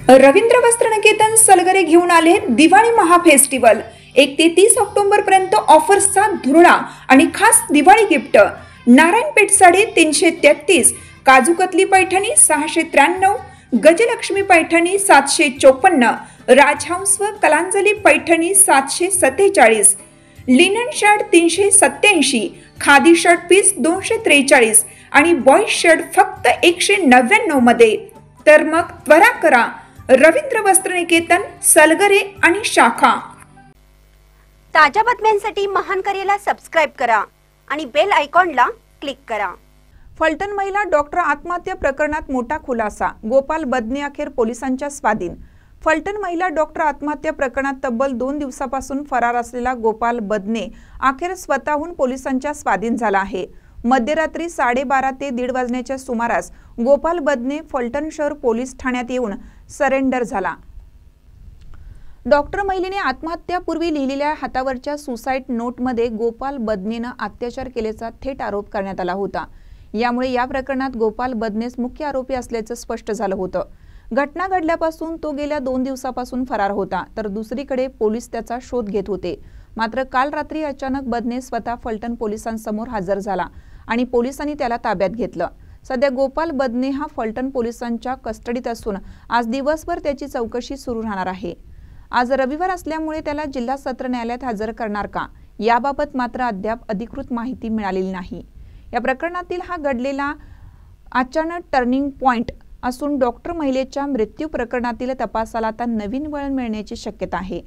रवींद्र वस्त्रनिकेतन सलगरे घेऊन आले दिवाळी महाफेस्टिवल। 1 ते 30 ऑक्टोबर पर्यंत ऑफर्सचा धुरळा आणि खास दिवाळी गिफ्ट। नारायणपेठ साडी 333, काजूकतली पैठणी 693, गजलक्ष्मी पैठणी 754, राजहंस व Kalanjali Paithani 747, linen shirt 387, khadi shirt piece 243 आणि बॉय शर्ट फक्त 199 मध्ये। तर मग त्वरा करा, रवींद्र वस्त्रनिकेतन सलगरे आणि शाखा। ताज्या बातम्यांसाठी महान करेला सबस्क्राइब करा आणि बेल आयकॉनला क्लिक करा। फलटण महिला डॉक्टर आत्महत्या प्रकरणात मोठा खुलासा, गोपाल बदने अखेर पोलिसांच्या स्वाधीन। फलटण महिला डॉक्टर आत्महत्या प्रकरणात तब्बल 2 दिवसापासून फरार असलेला गोपाल बदने अखेर स्वतःहून पोलिसांच्या स्वाधीन झाला आहे। मध्यरात्री 12:30 ते 1:30 वाजण्याच्या सुमारास गोपाल बदने फलटण शहर पोलीस ठाण्यात येऊन सरेंडर झाला। डॉक्टर महिलेने आत्महत्यापूर्वी लिहिलेल्या हातावरच्या सुसाईड नोटमध्ये गोपाल बदनेने अत्याचार केल्याचा थेट आरोप करण्यात आला होता। यामुळे या प्रकरणात गोपाल बदनेच मुख्य आरोपी असल्याचं स्पष्ट झालं होतं। घटना घडल्यापासून तो गेल्या 2 दिवसापासून फरार होता, तर दुसरीकडे पोलीस त्याचा शोध घेत होते। मात्र काल रात्री अचानक बदने स्वतः फलटण पोलिसांसमोर हजर झाला आणि पोलिसांनी त्याला ताब्यात घेतलं। सध्या गोपाल बदने हा फलटण पोलिसांच्या कस्टडीत असून आज दिवसभर त्याची चौकशी सुरू राहणार आहे। आज रविवार असल्यामुळे त्याला जिल्हा सत्र न्यायालयात हजर करणार का, याबाबत मात्र अद्याप अधिकृत माहिती मिळालेली नाही। या प्रकरणातील हा घडलेला अचानक टर्निंग पॉइंट असून डॉक्टर महिलेच्या मृत्यू प्रकरणातील तपासाला आता नवीन वळण मिळण्याची शक्यता आहे।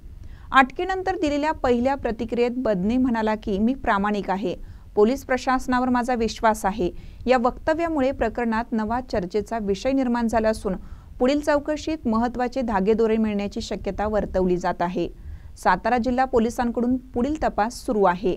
अटकेनंतर दिलेल्या पहिल्या प्रतिक्रियेत बदने म्हणाला की मी प्रामाणिक आहे, पोलीस प्रशासनावर माझा विश्वास आहे। या वक्तव्यामुळे प्रकरणात नवा चर्चेचा विषय निर्माण झाला असून पुढील चौकशीत महत्त्वाचे धागेदोरे मिळण्याची शक्यता वर्तवली जात आहे। सातारा जिल्हा पोलिसांकडून पुढील तपास सुरू आहे।